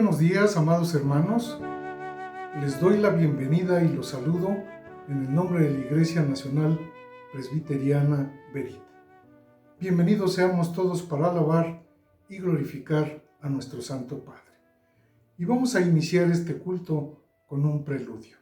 buenos días, amados hermanos. Les doy la bienvenida y los saludo en el nombre de la Iglesia Nacional Presbiteriana Berit. Bienvenidos seamos todos para alabar y glorificar a nuestro Santo Padre. Y vamos a iniciar este culto con un preludio.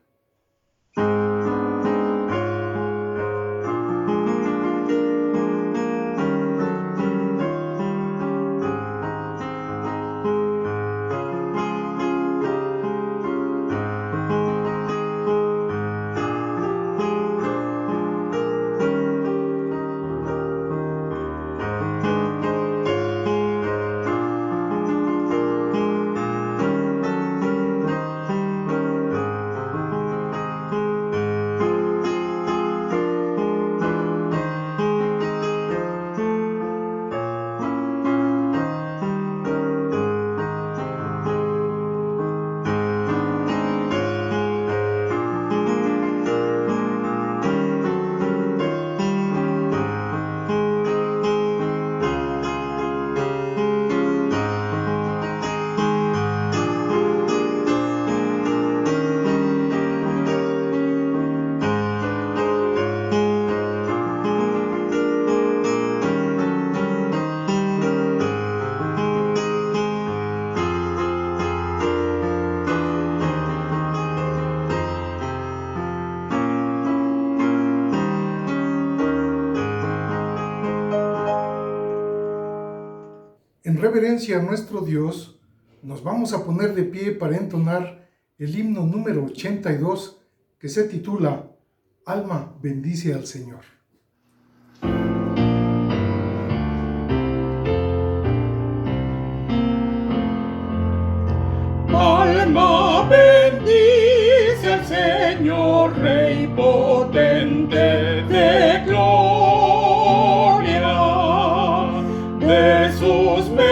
En reverencia a nuestro Dios, nos vamos a poner de pie para entonar el himno número 82 que se titula Alma bendice al Señor. Alma bendice al Señor, Rey potente de gloria, de sus mercedes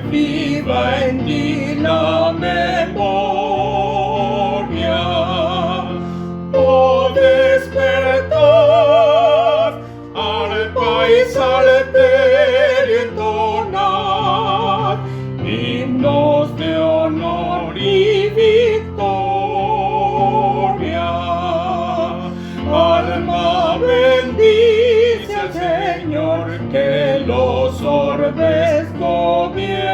viva en ti la memoria. Oh, despertad, arpa y salterio entonad, himnos de honor y victoria. Alma bendice al Señor, que los orbes gobierna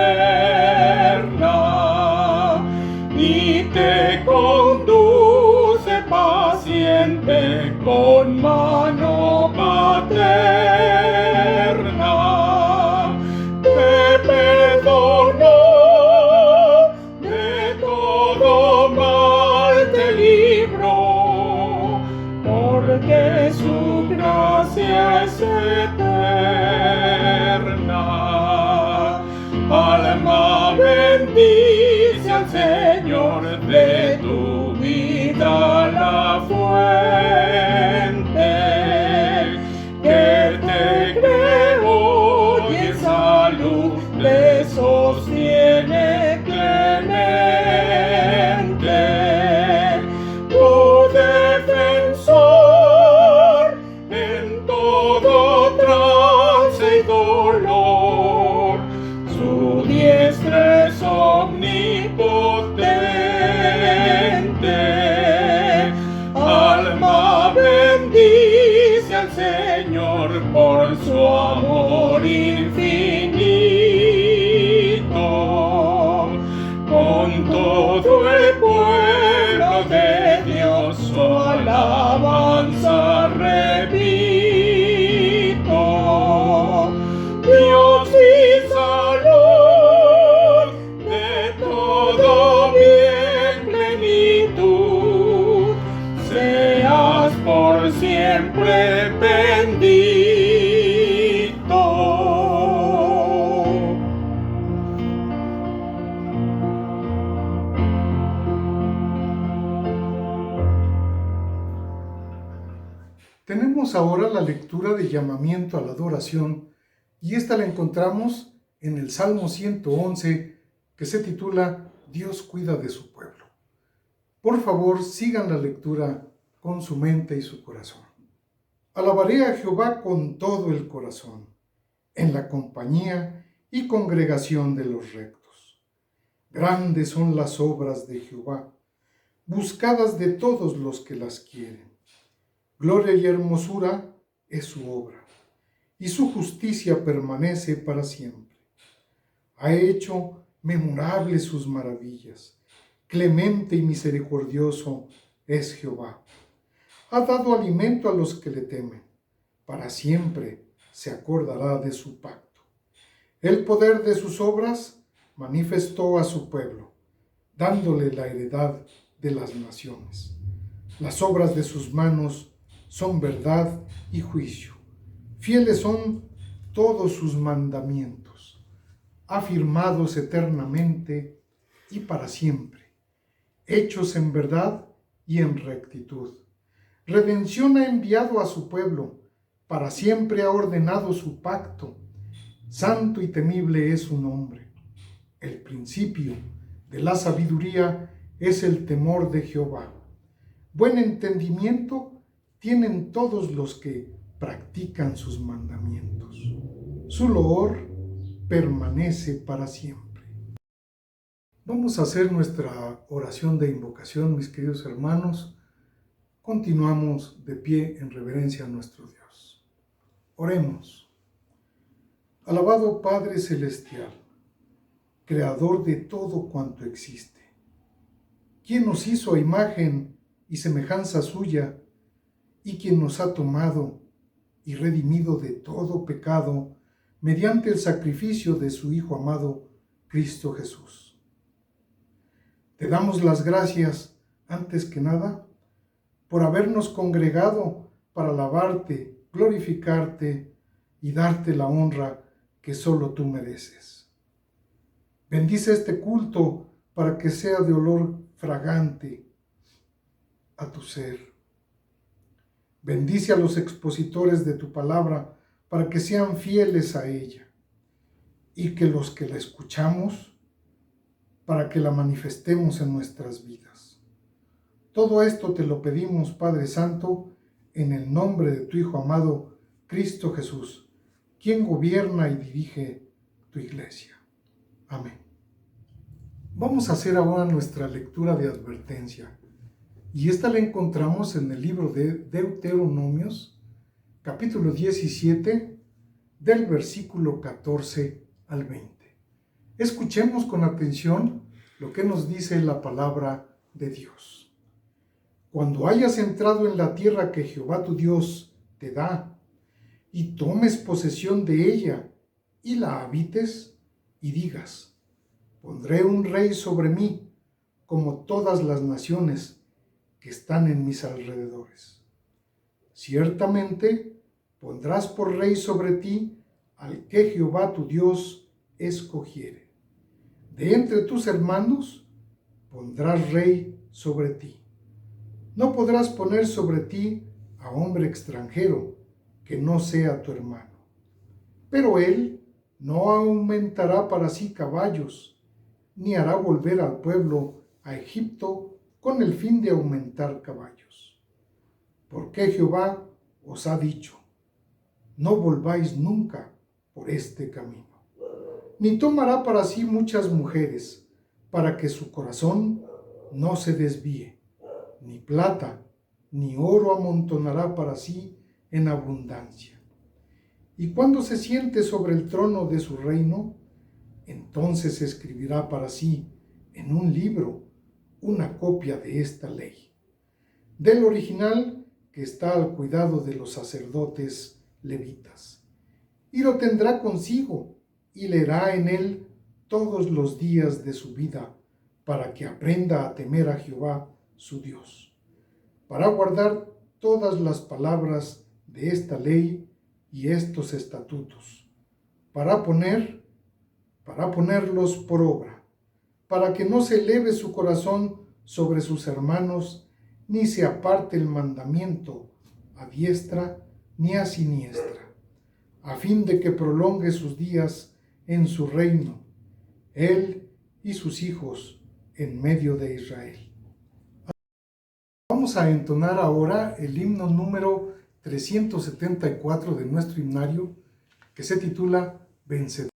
y te conduce paciente con mano paterna. Te perdonó, de todo mal te libró, porque su gracia es eterna. Alma bendice al Señor, de tu vida la fuente, que te creó y en salud te sostiene clemente. Tu defensor en todo trance y dolor, su diestra es omnipotente. Alma bendice al Señor por su amor infinito. Con todo el pueblo de Dios su alabanza repito. Dios y salud, de todo bien plenitud, seas por siempre bendito. Tenemos ahora la lectura de llamamiento a la adoración y esta la encontramos en el Salmo 111 que se titula Dios cuida de su pueblo. Por favor, sigan la lectura con su mente y su corazón. Alabaré a Jehová con todo el corazón, en la compañía y congregación de los rectos. Grandes son las obras de Jehová, buscadas de todos los que las quieren. Gloria y hermosura es su obra, y su justicia permanece para siempre. Ha hecho memorables sus maravillas. Clemente y misericordioso es Jehová. Ha dado alimento a los que le temen. Para siempre se acordará de su pacto. El poder de sus obras manifestó a su pueblo, dándole la heredad de las naciones. Las obras de sus manos son verdad y juicio. Fieles son todos sus mandamientos, afirmados eternamente y para siempre, hechos en verdad y en rectitud. Redención ha enviado a su pueblo, para siempre ha ordenado su pacto. Santo y temible es su nombre. El principio de la sabiduría es el temor de Jehová. Buen entendimiento tienen todos los que practican sus mandamientos. Su loor permanece para siempre. Vamos a hacer nuestra oración de invocación, mis queridos hermanos. Continuamos de pie en reverencia a nuestro Dios. Oremos. Alabado Padre Celestial, Creador de todo cuanto existe, quien nos hizo a imagen y semejanza suya, y quien nos ha tomado y redimido de todo pecado mediante el sacrificio de su Hijo amado, Cristo Jesús. Te damos las gracias, antes que nada, por habernos congregado para alabarte, glorificarte y darte la honra que solo tú mereces. Bendice este culto para que sea de olor fragante a tu ser. Bendice a los expositores de tu palabra para que sean fieles a ella, y que los que la escuchamos, para que la manifestemos en nuestras vidas. Todo esto te lo pedimos, Padre Santo, en el nombre de tu Hijo amado, Cristo Jesús, quien gobierna y dirige tu iglesia. Amén. Vamos a hacer ahora nuestra lectura de advertencia, y esta la encontramos en el libro de Deuteronomios, capítulo 17, del versículo 14 al 20. Escuchemos con atención lo que nos dice la palabra de Dios. Cuando hayas entrado en la tierra que Jehová tu Dios te da, y tomes posesión de ella, y la habites, y digas: pondré un rey sobre mí, como todas las naciones que están en mis alrededores. Ciertamente pondrás por rey sobre ti al que Jehová tu Dios escogiere. De entre tus hermanos pondrás rey sobre ti. No podrás poner sobre ti a hombre extranjero que no sea tu hermano. Pero él no aumentará para sí caballos, ni hará volver al pueblo a Egipto con el fin de aumentar caballos. Porque Jehová os ha dicho: no volváis nunca por este camino. Ni tomará para sí muchas mujeres, para que su corazón no se desvíe. Ni plata, ni oro amontonará para sí en abundancia. Y cuando se siente sobre el trono de su reino, entonces escribirá para sí en un libro una copia de esta ley, del original que está al cuidado de los sacerdotes levitas, y lo tendrá consigo y leerá en él todos los días de su vida, para que aprenda a temer a Jehová su Dios, para guardar todas las palabras de esta ley y estos estatutos, para ponerlos por obra, para que no se eleve su corazón sobre sus hermanos, ni se aparte el mandamiento a diestra ni a siniestra, a fin de que prolongue sus días en su reino, él y sus hijos en medio de Israel. Vamos a entonar ahora el himno número 374 de nuestro himnario, que se titula Vencedor.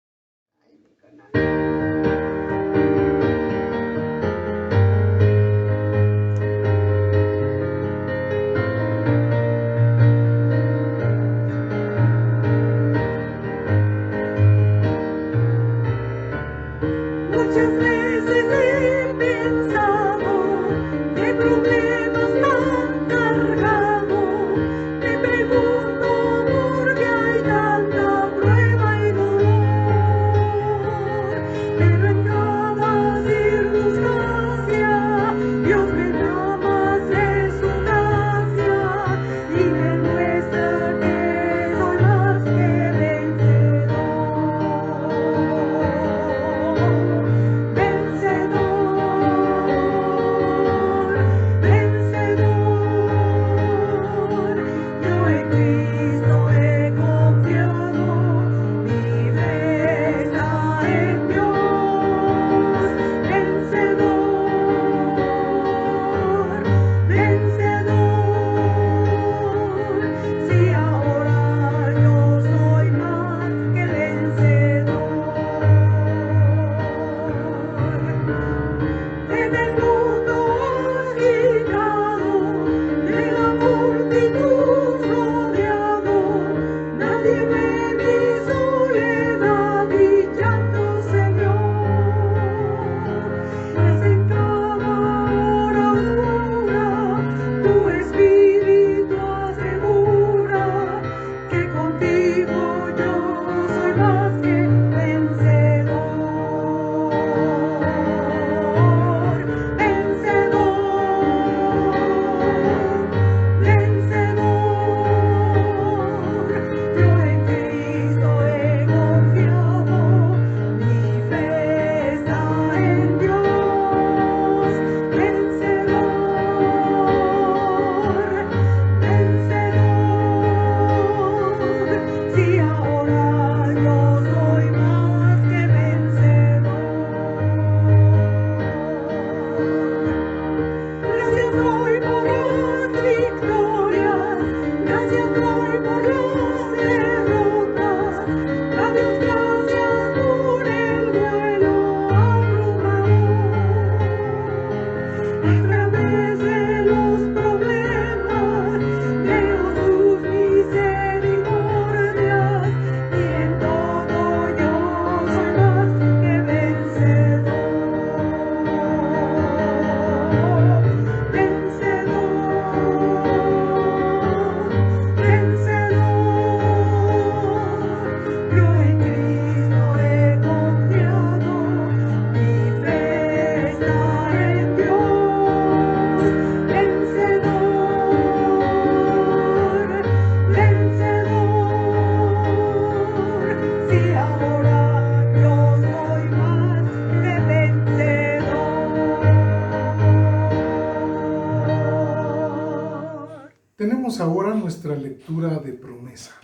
Tenemos ahora nuestra lectura de promesa,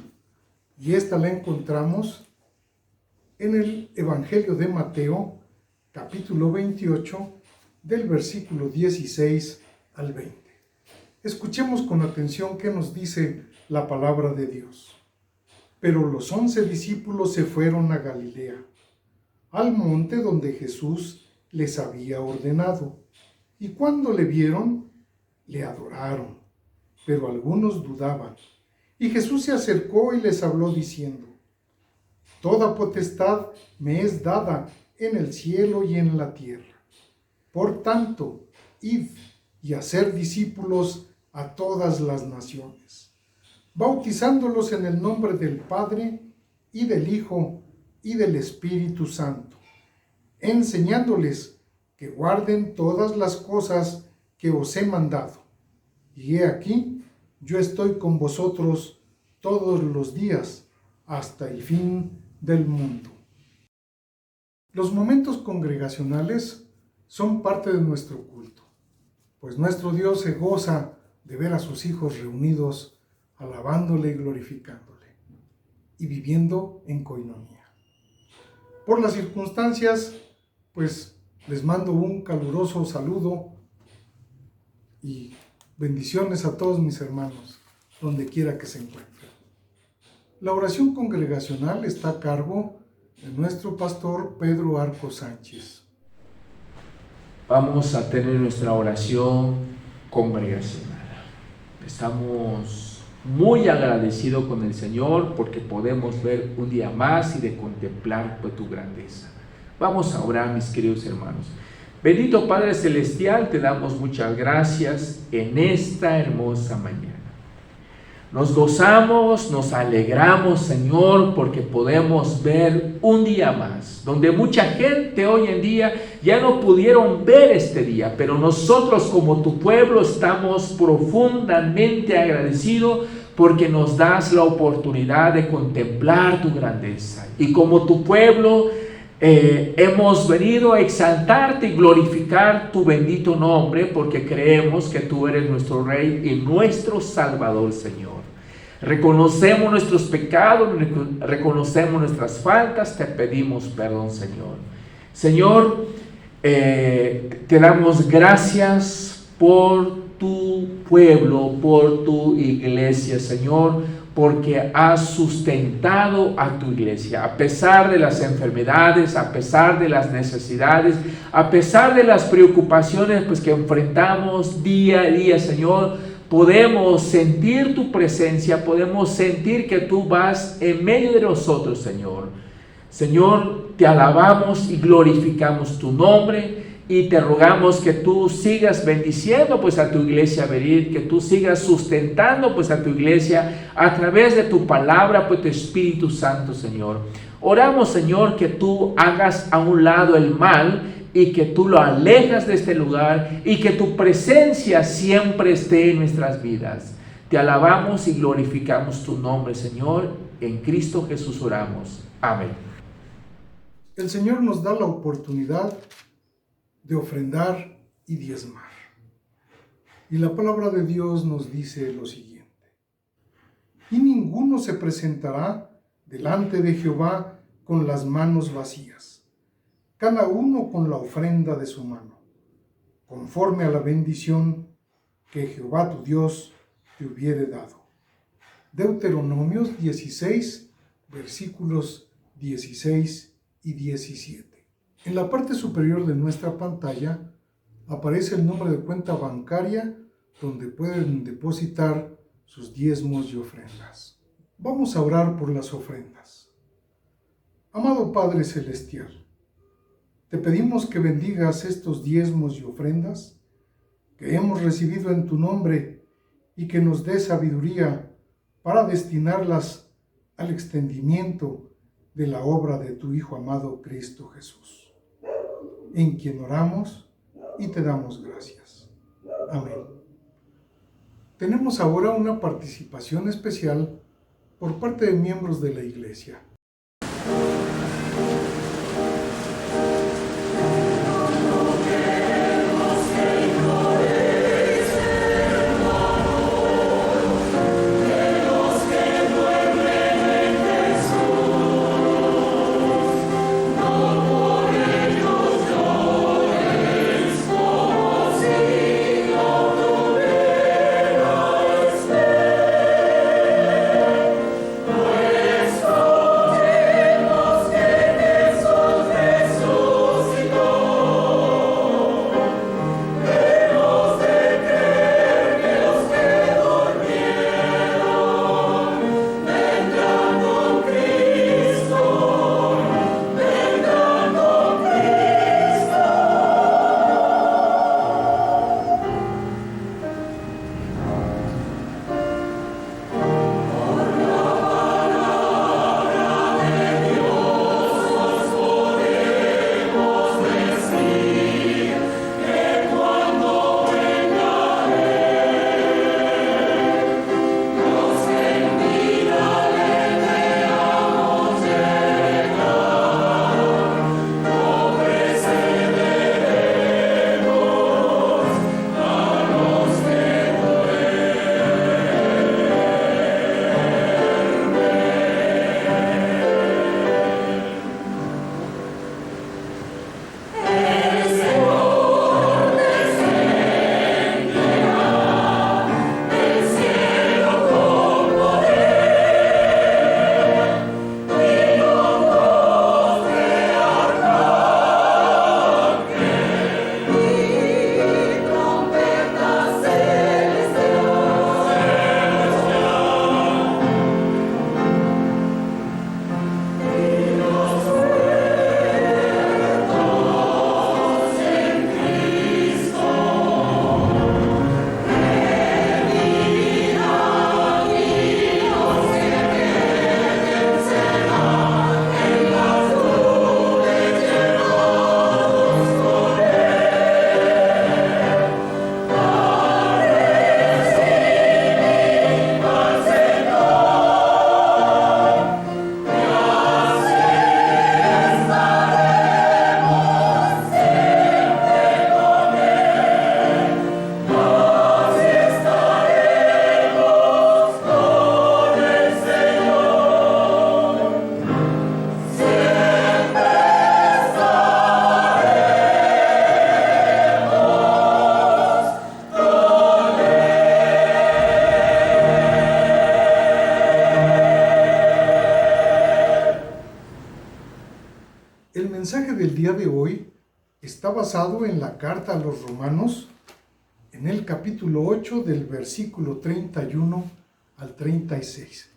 y esta la encontramos en el Evangelio de Mateo, capítulo 28, del versículo 16 al 20. Escuchemos con atención qué nos dice la palabra de Dios. Pero los 11 discípulos se fueron a Galilea, al monte donde Jesús les había ordenado, y cuando le vieron, le adoraron. Pero algunos dudaban. Y Jesús se acercó y les habló diciendo: Toda potestad me es dada en el cielo y en la tierra. Por tanto, id y haced discípulos a todas las naciones, bautizándolos en el nombre del Padre y del Hijo y del Espíritu Santo, enseñándoles que guarden todas las cosas que os he mandado. Y he aquí, yo estoy con vosotros todos los días hasta el fin del mundo. Los momentos congregacionales son parte de nuestro culto, pues nuestro Dios se goza de ver a sus hijos reunidos, alabándole y glorificándole, y viviendo en coinonía. Por las circunstancias, pues les mando un caluroso saludo y bendiciones a todos mis hermanos, donde quiera que se encuentren. La oración congregacional está a cargo de nuestro pastor Pedro Arco Sánchez. Vamos a tener nuestra oración congregacional. Estamos muy agradecidos con el Señor porque podemos ver un día más y de contemplar tu grandeza. Vamos a orar, mis queridos hermanos. Bendito Padre Celestial, te damos muchas gracias en esta hermosa mañana. Nos gozamos, nos alegramos, Señor, porque podemos ver un día más, donde mucha gente hoy en día ya no pudieron ver este día, pero nosotros como tu pueblo estamos profundamente agradecidos porque nos das la oportunidad de contemplar tu grandeza. Y como tu pueblo, hemos venido a exaltarte y glorificar tu bendito nombre porque creemos que tú eres nuestro Rey y nuestro Salvador, Señor. Reconocemos nuestros pecados, reconocemos nuestras faltas, te pedimos perdón, Señor. Señor, te damos gracias por tu pueblo, por tu iglesia, Señor, porque has sustentado a tu iglesia, a pesar de las enfermedades, a pesar de las necesidades, a pesar de las preocupaciones pues, que enfrentamos día a día, Señor. Podemos sentir tu presencia, podemos sentir que tú vas en medio de nosotros, Señor. Señor, te alabamos y glorificamos tu nombre. Y te rogamos que tú sigas bendiciendo pues a tu iglesia Berit, que tú sigas sustentando pues a tu iglesia a través de tu palabra, pues tu Espíritu Santo, Señor. Oramos, Señor, que tú hagas a un lado el mal y que tú lo alejas de este lugar y que tu presencia siempre esté en nuestras vidas. Te alabamos y glorificamos tu nombre, Señor. En Cristo Jesús oramos. Amén. El Señor nos da la oportunidad de ofrendar y diezmar. Y la palabra de Dios nos dice lo siguiente: y ninguno se presentará delante de Jehová con las manos vacías, cada uno con la ofrenda de su mano, conforme a la bendición que Jehová tu Dios te hubiere dado. Deuteronomios 16, versículos 16 y 17. En la parte superior de nuestra pantalla aparece el número de cuenta bancaria donde pueden depositar sus diezmos y ofrendas. Vamos a orar por las ofrendas. Amado Padre Celestial, te pedimos que bendigas estos diezmos y ofrendas que hemos recibido en tu nombre y que nos dé sabiduría para destinarlas al extendimiento de la obra de tu Hijo amado Cristo Jesús, en quien oramos y te damos gracias. Amén. Tenemos ahora una participación especial por parte de miembros de la Iglesia. día de hoy está basado en la carta a los Romanos, en el capítulo 8 del versículo 31 al 36,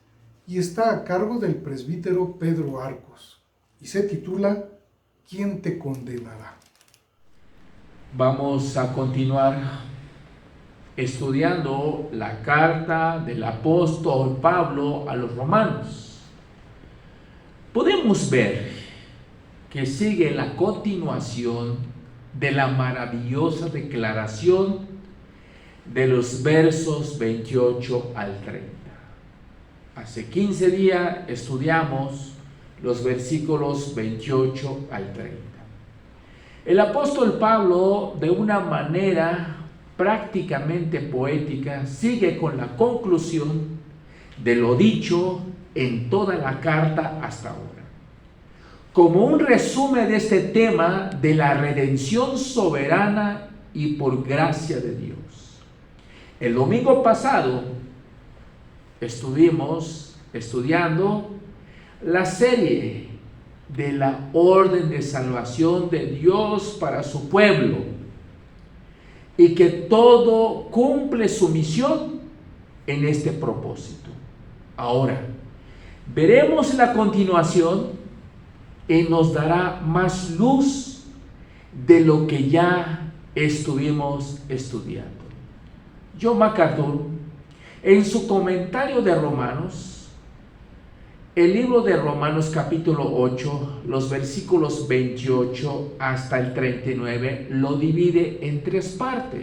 y está a cargo del presbítero Pedro Arcos, y se titula ¿Quién te condenará? Vamos a continuar estudiando la carta del apóstol Pablo a los romanos. Podemos ver que sigue la continuación de la maravillosa declaración de los versos 28 al 30. Hace 15 días estudiamos los versículos 28 al 30. El apóstol Pablo, de una manera prácticamente poética, sigue con la conclusión de lo dicho en toda la carta hasta ahora. Como un resumen de este tema de la redención soberana y por gracia de Dios. El domingo pasado estuvimos estudiando la serie de la orden de salvación de Dios para su pueblo y que todo cumple su misión en este propósito. Ahora, veremos la continuación y nos dará más luz de lo que ya estuvimos estudiando. John MacArthur, en su comentario de Romanos, el libro de Romanos capítulo 8, los versículos 28 hasta el 39, lo divide en tres partes.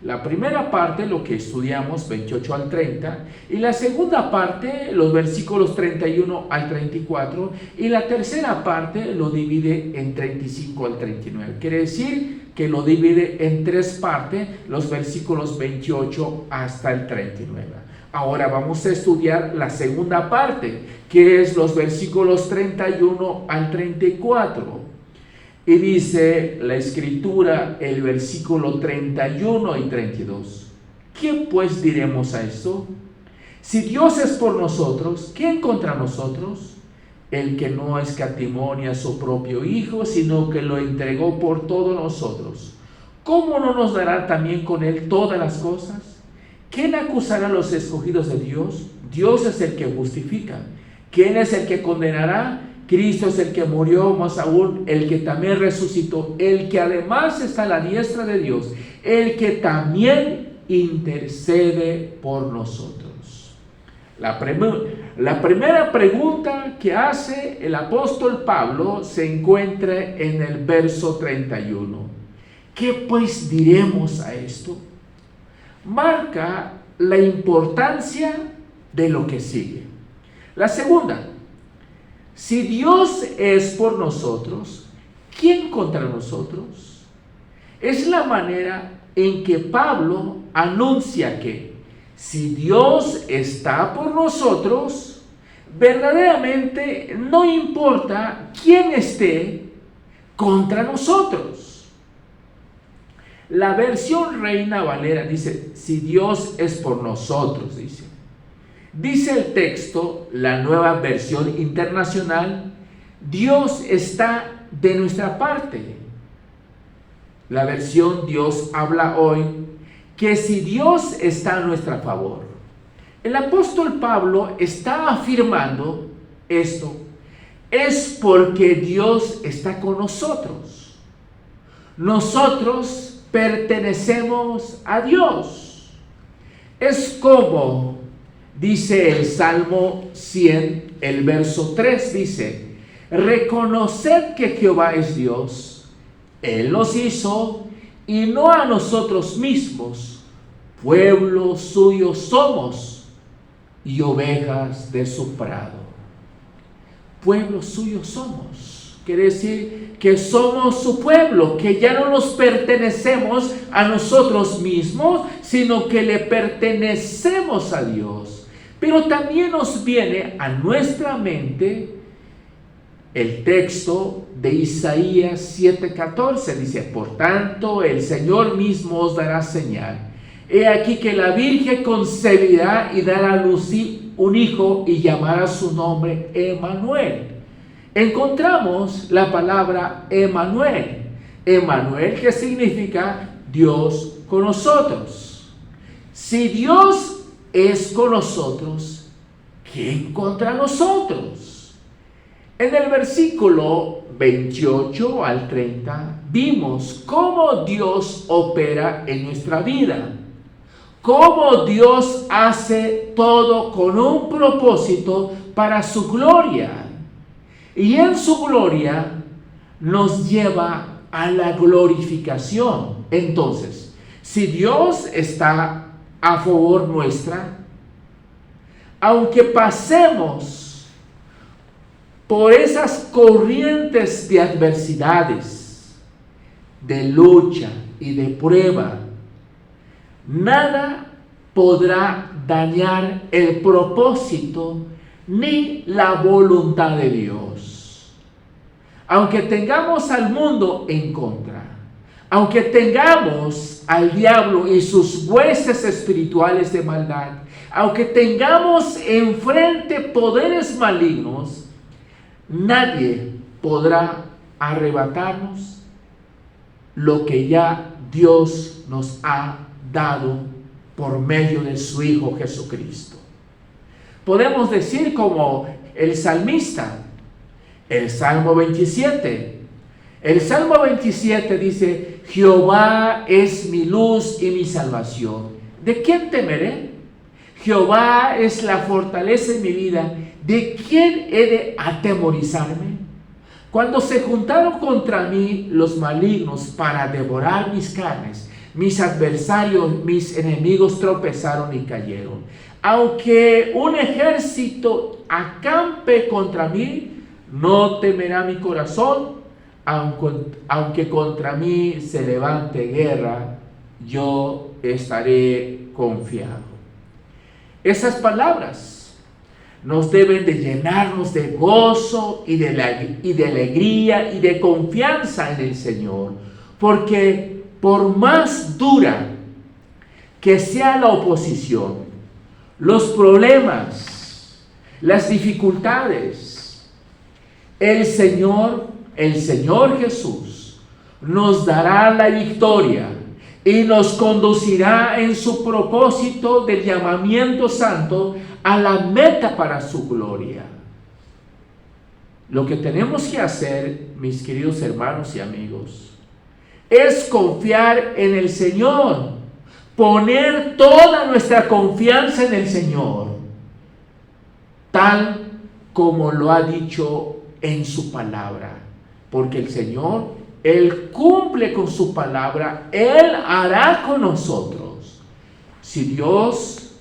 La primera parte, lo que estudiamos, 28 al 30, y la segunda parte, los versículos 31 al 34, y la tercera parte lo divide en 35 al 39. Quiere decir que lo divide en tres partes, los versículos 28 hasta el 39. Ahora vamos a estudiar la segunda parte, que es los versículos 31 al 34. Y dice la Escritura, el versículo 31 y 32. ¿Qué pues diremos a esto? Si Dios es por nosotros, ¿quién contra nosotros? El que no escatimó a su propio Hijo, sino que lo entregó por todos nosotros. ¿Cómo no nos dará también con él todas las cosas? ¿Quién acusará a los escogidos de Dios? Dios es el que justifica. ¿Quién es el que condenará? Cristo es el que murió, más aún el que también resucitó, el que además está a la diestra de Dios, el que también intercede por nosotros. La primera pregunta que hace el apóstol Pablo se encuentra en el verso 31. ¿Qué pues diremos a esto? Marca la importancia de lo que sigue. La segunda, si Dios es por nosotros, ¿quién contra nosotros? Es la manera en que Pablo anuncia que si Dios está por nosotros, verdaderamente no importa quién esté contra nosotros. La versión Reina Valera dice, si Dios es por nosotros, dice. Dice el texto, la Nueva Versión Internacional, Dios está de nuestra parte. La versión Dios habla hoy, que si Dios está a nuestro favor. El apóstol Pablo está afirmando esto, es porque Dios está con nosotros. Nosotros pertenecemos a Dios. Es como dice el Salmo 100, el verso 3 dice, reconoced que Jehová es Dios, Él nos hizo y no a nosotros mismos, pueblo suyo somos y ovejas de su prado. Pueblo suyo somos. Quiere decir que somos su pueblo, que ya no nos pertenecemos a nosotros mismos, sino que le pertenecemos a Dios. Pero también nos viene a nuestra mente el texto de Isaías 7:14. Dice, por tanto, el Señor mismo os dará señal. He aquí que la Virgen concebirá y dará a luz un hijo y llamará su nombre Emmanuel. encontramos la palabra Emmanuel. Emmanuel, que significa Dios con nosotros. Si Dios es con nosotros, ¿quién contra nosotros? En el versículo 28 al 30 vimos cómo Dios opera en nuestra vida, cómo Dios hace todo con un propósito para su gloria, y en su gloria nos lleva a la glorificación. Entonces, si Dios está a favor nuestra, aunque pasemos por esas corrientes de adversidades, de lucha y de prueba, nada podrá dañar el propósito ni la voluntad de Dios. Aunque tengamos al mundo en contra, aunque tengamos al diablo y sus huestes espirituales de maldad, aunque tengamos enfrente poderes malignos, nadie podrá arrebatarnos lo que ya Dios nos ha dado por medio de su Hijo Jesucristo. Podemos decir como el salmista, el Salmo 27. El Salmo 27 dice: Jehová es mi luz y mi salvación. ¿De quién temeré? Jehová es la fortaleza en mi vida. ¿De quién he de atemorizarme? Cuando se juntaron contra mí los malignos para devorar mis carnes, mis adversarios, mis enemigos tropezaron y cayeron. Aunque un ejército acampe contra mí, no temerá mi corazón. Aunque contra mí se levante guerra, yo estaré confiado. Esas palabras nos deben de llenarnos de gozo y de alegría y de confianza en el Señor, porque por más dura que sea la oposición, los problemas, las dificultades, el Señor Jesús nos dará la victoria y nos conducirá en su propósito del llamamiento santo a la meta para su gloria. Lo que tenemos que hacer, mis queridos hermanos y amigos, es confiar en el Señor, poner toda nuestra confianza en el Señor, tal como lo ha dicho en su palabra, porque el Señor, Él cumple con su palabra, Él hará con nosotros. Si Dios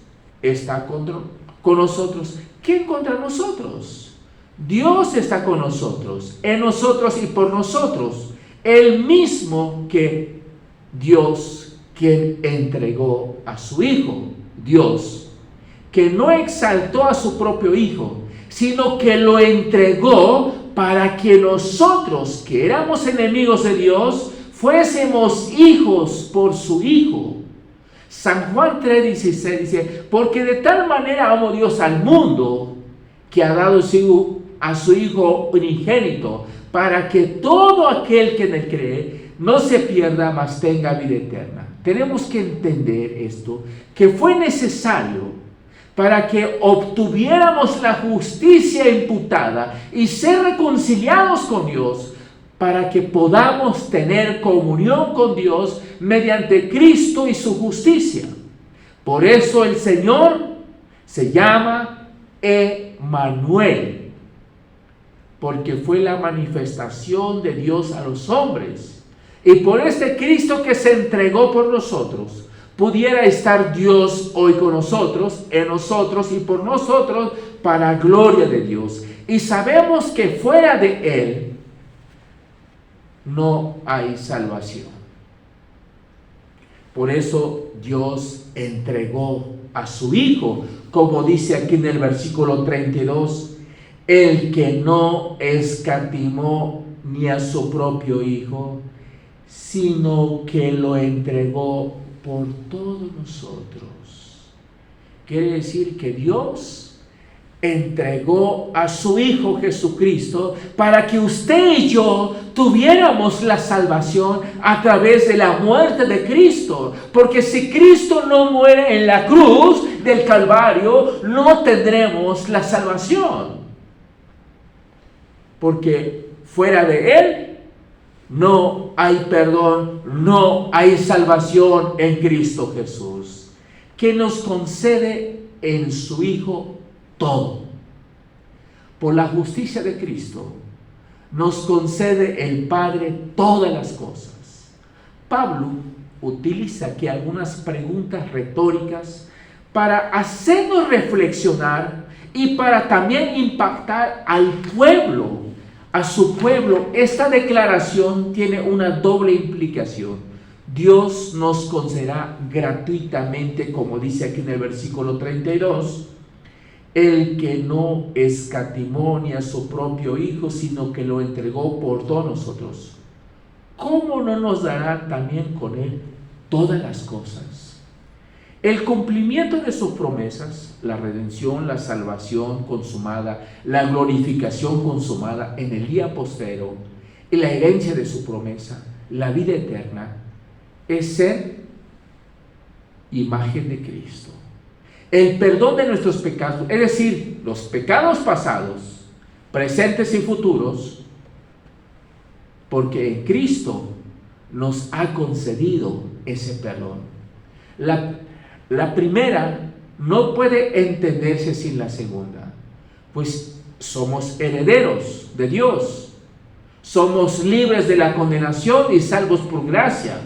está con nosotros, ¿quién contra nosotros? Dios está con nosotros, en nosotros y por nosotros, el mismo que Dios, quien entregó a su Hijo, Dios, que no exaltó a su propio Hijo, sino que lo entregó para que nosotros, que éramos enemigos de Dios, fuésemos hijos por su Hijo. San Juan 3:16 dice: porque de tal manera amó Dios al mundo, que ha dado a su Hijo unigénito, para que todo aquel que en él cree no se pierda, mas tenga vida eterna. Tenemos que entender esto, que fue necesario para que obtuviéramos la justicia imputada y ser reconciliados con Dios, para que podamos tener comunión con Dios mediante Cristo y su justicia. Por eso el Señor se llama Emmanuel, porque fue la manifestación de Dios a los hombres. Y por este Cristo que se entregó por nosotros, pudiera estar Dios hoy con nosotros, en nosotros y por nosotros, para gloria de Dios. Y sabemos que fuera de Él no hay salvación. Por eso Dios entregó a su Hijo, como dice aquí en el versículo 32, el que no escatimó ni a su propio Hijo, sino que lo entregó por todos nosotros. Quiere decir que Dios entregó a su Hijo Jesucristo para que usted y yo tuviéramos la salvación a través de la muerte de Cristo. Porque si Cristo no muere en la cruz del Calvario, no tendremos la salvación. Porque fuera de Él no hay perdón, no hay salvación en Cristo Jesús, que nos concede en su Hijo todo. Por la justicia de Cristo nos concede el Padre todas las cosas. Pablo utiliza aquí algunas preguntas retóricas para hacernos reflexionar y para también impactar al pueblo, a su pueblo. Esta declaración tiene una doble implicación. Dios nos concederá gratuitamente, como dice aquí en el versículo 32, el que no escatimó ni a su propio Hijo, sino que lo entregó por todos nosotros. ¿Cómo no nos dará también con Él todas las cosas? El cumplimiento de sus promesas, la redención, la salvación consumada, la glorificación consumada en el día postrero y la herencia de su promesa, la vida eterna, es ser imagen de Cristo. El perdón de nuestros pecados, es decir, los pecados pasados, presentes y futuros, porque en Cristo nos ha concedido ese perdón. La primera no puede entenderse sin la segunda, pues somos herederos de Dios, somos libres de la condenación y salvos por gracia,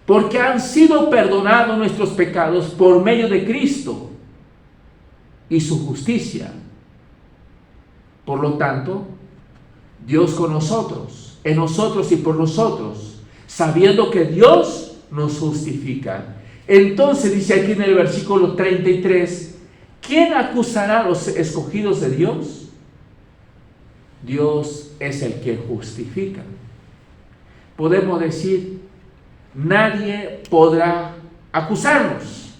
porque han sido perdonados nuestros pecados por medio de Cristo y su justicia. Por lo tanto, Dios con nosotros, en nosotros y por nosotros, sabiendo que Dios nos justifica. Entonces dice aquí en el versículo 33, ¿quién acusará a los escogidos de Dios? Dios es el que justifica. Podemos decir, nadie podrá acusarnos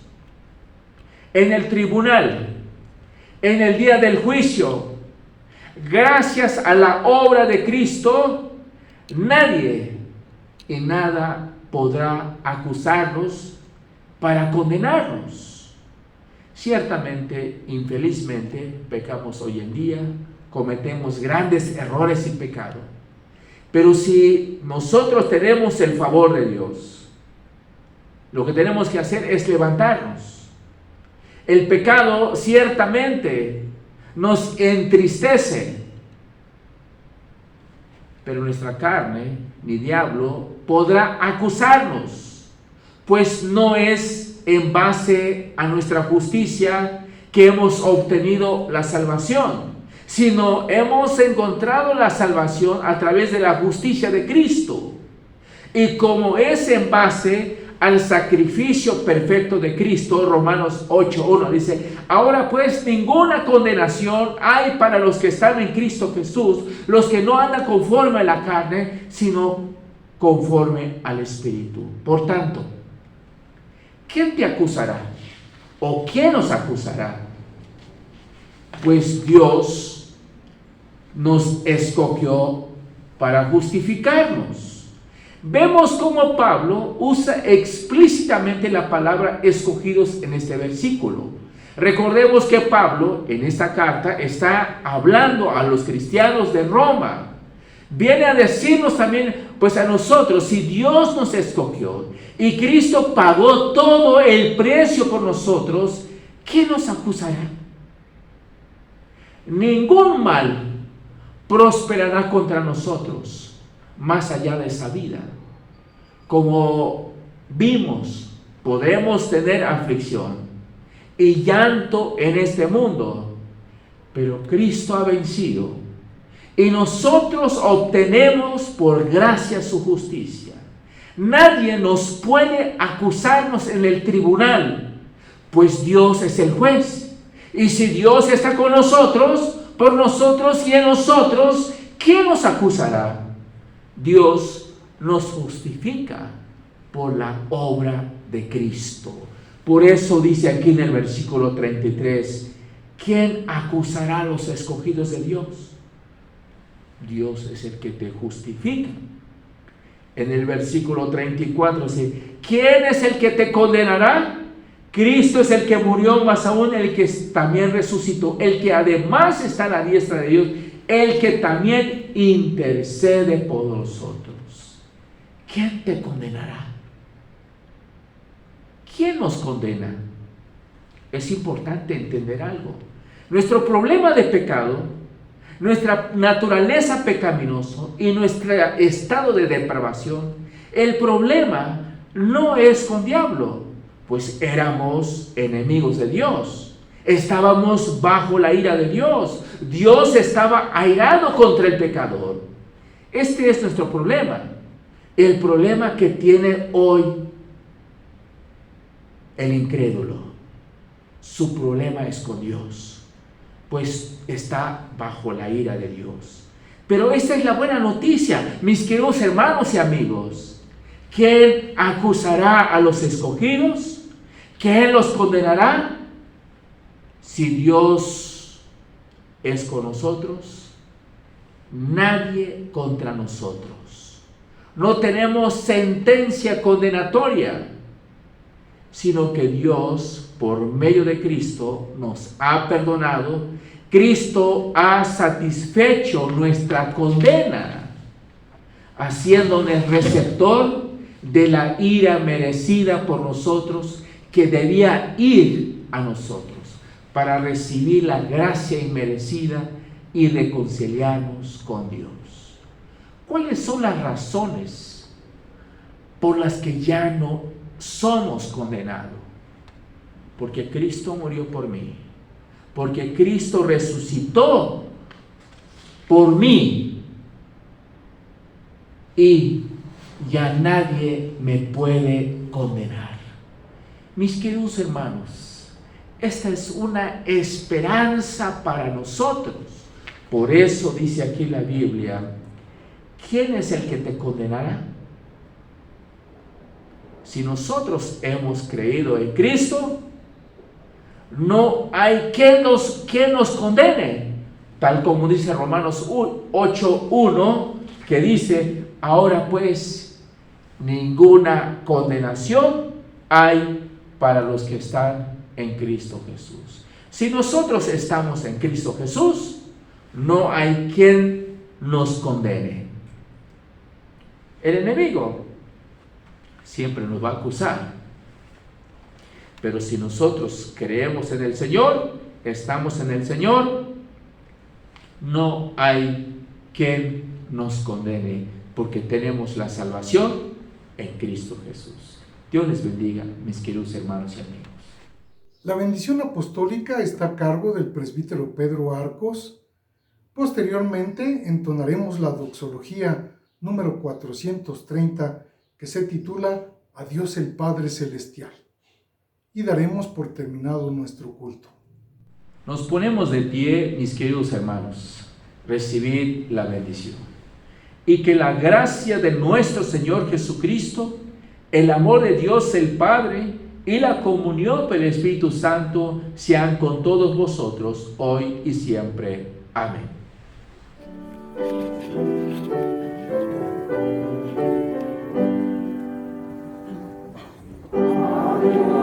en el tribunal, en el día del juicio. Gracias a la obra de Cristo, nadie y nada podrá acusarnos para condenarnos. Ciertamente, infelizmente, pecamos hoy en día, cometemos grandes errores y pecado. Pero si nosotros tenemos el favor de Dios, lo que tenemos que hacer es levantarnos. El pecado ciertamente nos entristece, pero nuestra carne, ni diablo, podrá acusarnos, pues no es en base a nuestra justicia que hemos obtenido la salvación, sino hemos encontrado la salvación a través de la justicia de Cristo. Y como es en base al sacrificio perfecto de Cristo, Romanos 8:1 dice, ahora pues ninguna condenación hay para los que están en Cristo Jesús, los que no andan conforme a la carne, sino conforme al Espíritu. Por tanto, ¿quién te acusará? ¿O quién nos acusará? Pues Dios nos escogió para justificarnos. Vemos cómo Pablo usa explícitamente la palabra escogidos en este versículo. Recordemos que Pablo en esta carta está hablando a los cristianos de Roma. Viene a decirnos también, pues a nosotros, si Dios nos escogió y Cristo pagó todo el precio por nosotros, ¿quién nos acusará? Ningún mal prosperará contra nosotros más allá de esa vida. Como vimos, podemos tener aflicción y llanto en este mundo, pero Cristo ha vencido y nosotros obtenemos por gracia su justicia. Nadie nos puede acusarnos en el tribunal, pues Dios es el juez. Y si Dios está con nosotros, por nosotros y en nosotros, ¿quién nos acusará? Dios nos justifica por la obra de Cristo. Por eso dice aquí en el versículo 33, ¿quién acusará a los escogidos de Dios? Dios es el que te justifica. En el versículo 34 dice, ¿quién es el que te condenará? Cristo es el que murió, más aún el que también resucitó, el que además está a la diestra de Dios, el que también intercede por nosotros. ¿Quién te condenará? ¿Quién nos condena? Es importante entender algo. Nuestro problema de pecado, nuestra naturaleza pecaminosa y nuestro estado de depravación, el problema no es con diablo, pues éramos enemigos de Dios. Estábamos bajo la ira de Dios. Dios estaba airado contra el pecador. Este es nuestro problema. El problema que tiene hoy el incrédulo. Su problema es con Dios, pues está bajo la ira de Dios. Pero esta es la buena noticia, mis queridos hermanos y amigos. ¿Quién acusará a los escogidos? ¿Quién los condenará? Si Dios es con nosotros, nadie contra nosotros. No tenemos sentencia condenatoria, sino que Dios, por medio de Cristo, nos ha perdonado. Cristo ha satisfecho nuestra condena, haciéndonos receptor de la ira merecida por nosotros, que debía ir a nosotros, para recibir la gracia inmerecida y reconciliarnos con Dios. ¿Cuáles son las razones por las que ya no somos condenados? Porque Cristo murió por mí, porque Cristo resucitó por mí, y ya nadie me puede condenar. Mis queridos hermanos, esta es una esperanza para nosotros. Por eso dice aquí la Biblia, ¿quién es el que te condenará? Si nosotros hemos creído en Cristo, no hay quien nos condene, tal como dice Romanos 8:1, que dice, ahora pues ninguna condenación hay para los que están en Cristo Jesús. Si nosotros estamos en Cristo Jesús, no hay quien nos condene. El enemigo siempre nos va a acusar, pero si nosotros creemos en el Señor, estamos en el Señor, no hay quien nos condene, porque tenemos la salvación en Cristo Jesús. Dios les bendiga, mis queridos hermanos y amigos. La bendición apostólica está a cargo del presbítero Pedro Arcos. Posteriormente entonaremos la doxología número 430, que se titula A Dios el Padre Celestial, y daremos por terminado nuestro culto. Nos ponemos de pie, mis queridos hermanos, recibid la bendición. Y que la gracia de nuestro Señor Jesucristo, el amor de Dios el Padre y la comunión del Espíritu Santo sean con todos vosotros hoy y siempre. Amén. Adiós.